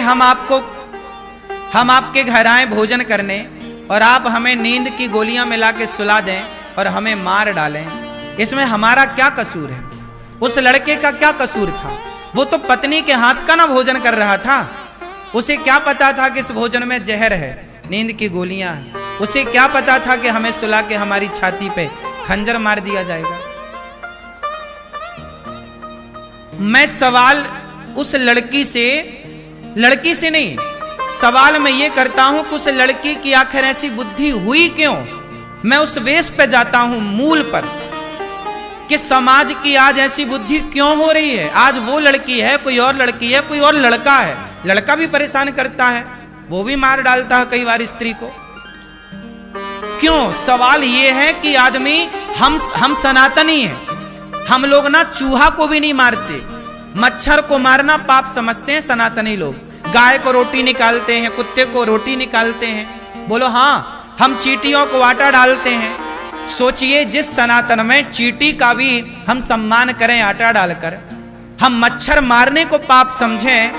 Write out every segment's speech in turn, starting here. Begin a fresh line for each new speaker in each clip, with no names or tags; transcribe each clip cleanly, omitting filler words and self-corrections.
हम आपके घर आए भोजन करने और आप हमें नींद की गोलियां मिला के सुला दें और हमें मार डालें, इसमें हमारा क्या कसूर है? उस लड़के का क्या कसूर था? वो तो पत्नी के हाथ का ना भोजन कर रहा था। उसे क्या पता था कि इस भोजन में जहर है, नींद की गोलियां हैं। उसे क्या पता था कि हमें सुला के हमारी छाती पे खंजर मार दिया जाएगा? मैं सवाल उस लड़की से नहीं, सवाल मैं ये करता हूं कि उस लड़की की आखिर ऐसी बुद्धि हुई क्यों? मैं उस वेश पे जाता हूं, मूल पर, कि समाज की आज ऐसी बुद्धि क्यों हो रही है। आज वो लड़की है, कोई और लड़की है, कोई और लड़का है, लड़का भी परेशान करता है, वो भी मार डालता है कई बार स्त्री को। क्यों? सवाल ये है कि आदमी, हम सनातनी हैं, हम लोग ना चूहा को भी नहीं मारते, मच्छर को मारना पाप समझते हैं सनातनी लोग। गाय को रोटी निकालते हैं, कुत्ते को रोटी निकालते हैं। बोलो हाँ, हम चींटियों को आटा डालते हैं। सोचिए, जिस सनातन में चींटी का भी हम सम्मान करें आटा डालकर, हम मच्छर मारने को पाप समझें,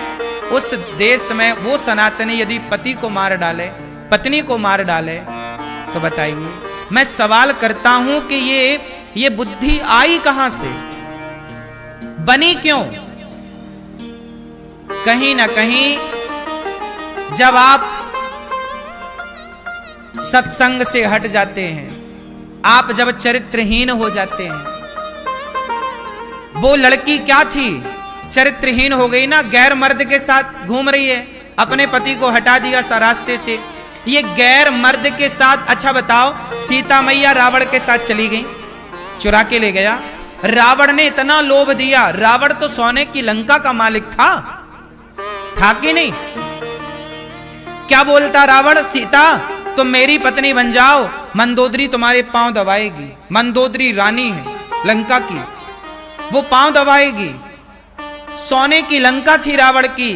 उस देश में वो सनातनी यदि पति को मार डाले, पत्नी को मार डाले, तो बताइए। मैं सवाल करता हूं कि ये बुद्धि आई कहां से, बनी क्यों? कहीं ना कहीं जब आप सत्संग से हट जाते हैं, आप जब चरित्रहीन हो जाते हैं। वो लड़की क्या थी? चरित्रहीन हो गई ना, गैर मर्द के साथ घूम रही है, अपने पति को हटा दिया रास्ते से। ये गैर मर्द के साथ, अच्छा बताओ, सीता मैया रावण के साथ चली गई, चुरा के ले गया। रावण ने इतना लोभ दिया, रावण तो सोने की लंका का मालिक था कि नहीं? क्या बोलता रावण? सीता तुम मेरी पत्नी बन जाओ, मंदोदरी तुम्हारे पांव दबाएगी। मंदोदरी रानी है लंका की, वो पांव दबाएगी। सोने की लंका थी रावण की।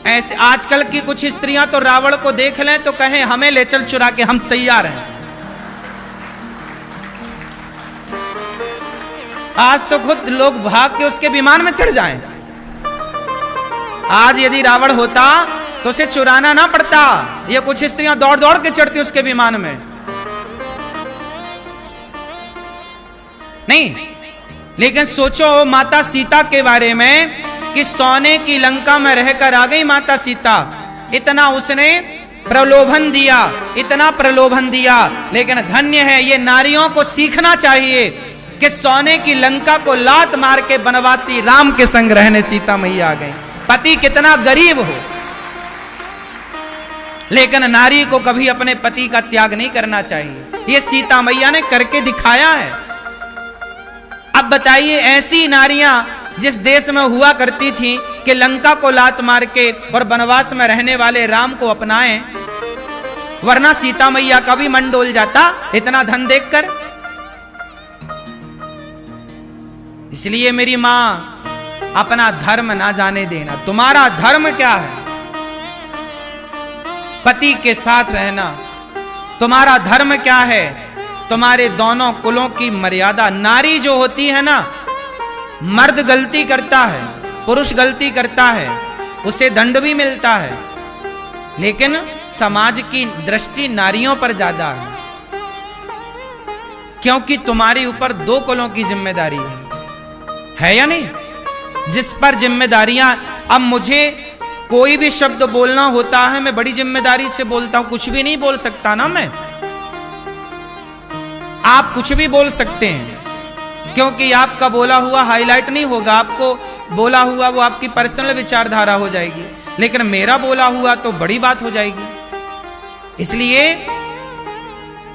ऐसे आजकल की कुछ स्त्रियां तो रावण को देख लें तो कहें हमें ले चल चुरा के, हम तैयार हैं। आज तो खुद लोग भाग के उसके विमान में चढ़ जाएं। आज यदि रावण होता तो उसे चुराना ना पड़ता, ये कुछ स्त्रियां दौड़ दौड़ के चढ़ती उसके विमान में। नहीं, लेकिन सोचो माता सीता के बारे में कि सोने की लंका में रहकर आ गई माता सीता। इतना उसने प्रलोभन दिया, इतना प्रलोभन दिया। लेकिन धन्य है, ये नारियों को सीखना चाहिए कि सोने की लंका को लात मार के वनवासी राम के संग रहने सीता मैया आ गई। पति कितना गरीब हो, लेकिन नारी को कभी अपने पति का त्याग नहीं करना चाहिए। ये सीता मैया ने करके दिखाया है। अब बताइए, ऐसी नारियां जिस देश में हुआ करती थी कि लंका को लात मार के और वनवास में रहने वाले राम को अपनाएं, वरना सीता मैया का भी मन डोल जाता इतना धन देखकर। इसलिए मेरी मां, अपना धर्म ना जाने देना। तुम्हारा धर्म क्या है? पति के साथ रहना। तुम्हारा धर्म क्या है? तुम्हारे दोनों कुलों की मर्यादा। नारी जो होती है ना, मर्द गलती करता है, पुरुष गलती करता है, उसे दंड भी मिलता है, लेकिन समाज की दृष्टि नारियों पर ज्यादा है, क्योंकि तुम्हारे ऊपर दो कुलों की जिम्मेदारी है या नहीं? जिस पर जिम्मेदारियां, अब मुझे कोई भी शब्द बोलना होता है, मैं बड़ी जिम्मेदारी से बोलता हूं। कुछ भी नहीं बोल सकता ना मैं, आप कुछ भी बोल सकते हैं, क्योंकि आपका बोला हुआ हाईलाइट नहीं होगा, आपको बोला हुआ वो आपकी पर्सनल विचारधारा हो जाएगी, लेकिन मेरा बोला हुआ तो बड़ी बात हो जाएगी। इसलिए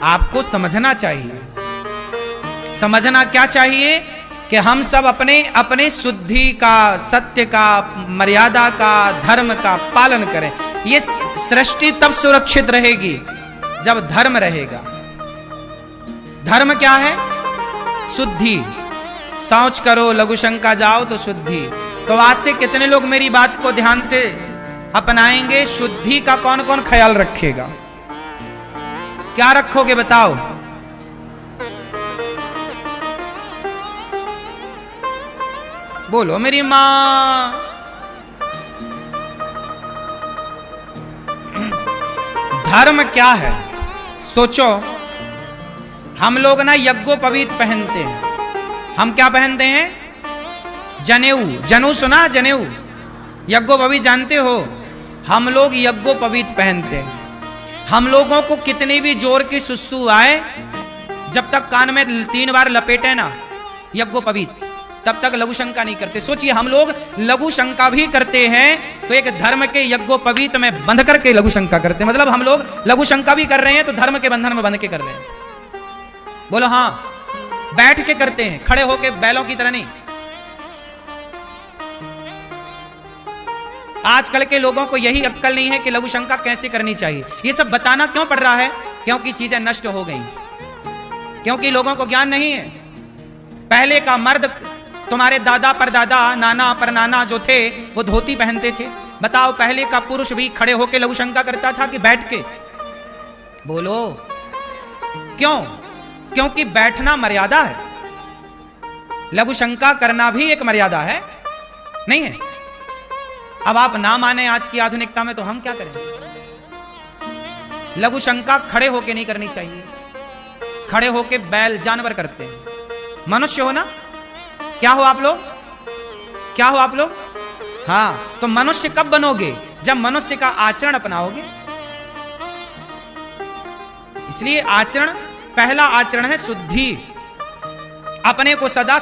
आपको समझना चाहिए। समझना क्या चाहिए कि हम सब अपने अपने शुद्धि का, सत्य का, मर्यादा का, धर्म का पालन करें। ये सृष्टि तब सुरक्षित रहेगी जब धर्म रहेगा। धर्म क्या है? शुद्धि। शौच करो, लघु शंका जाओ तो शुद्धि। तो आज से कितने लोग मेरी बात को ध्यान से अपनाएंगे? शुद्धि का कौन कौन ख्याल रखेगा? क्या रखोगे बताओ? बोलो मेरी मां। धर्म क्या है? सोचो, हम लोग ना यज्ञोपवीत पहनते हैं। हम क्या पहनते हैं? जनेऊ। जनेऊ सुना? जनेऊ, यज्ञोपवीत जानते हो? हम लोग यज्ञोपवीत पहनते हैं। हम लोगों को कितनी भी जोर की सुसु आए, जब तक कान में 3 बार लपेटे ना यज्ञोपवीत, तब तक लघु शंका नहीं करते। सोचिए, हम लोग लघु शंका भी करते हैं तो एक धर्म के यज्ञोपवीत में बंध करके लघु शंका करते हैं। मतलब हम लोग लघु शंका भी कर रहे हैं तो धर्म के बंधन में बंध के कर रहे हैं। बोलो हाँ। बैठ के करते हैं, खड़े होके बैलों की तरह नहीं। आजकल के लोगों को यही अक्ल नहीं है कि लघु शंका कैसे करनी चाहिए। ये सब बताना क्यों पड़ रहा है? क्योंकि चीजें नष्ट हो गई, क्योंकि लोगों को ज्ञान नहीं है। पहले का मर्द, तुम्हारे दादा परदादा, नाना परनाना जो थे, वो धोती पहनते थे। बताओ, पहले का पुरुष भी खड़े होके लघु शंका करता था कि बैठ के? बोलो क्यों? क्योंकि बैठना मर्यादा है, लघु शंका करना भी एक मर्यादा है, नहीं है? अब आप ना माने आज की आधुनिकता में, तो हम क्या करें? लघु शंका खड़े होके नहीं करनी चाहिए। खड़े होके बैल जानवर करते हैं। मनुष्य हो ना? क्या हो आप लोग? क्या हो आप लोग? हाँ, तो मनुष्य कब बनोगे? जब मनुष्य का आचरण अपनाओगे। इसलिए आचरण, पहला आचरण है शुद्धि। अपने को सदा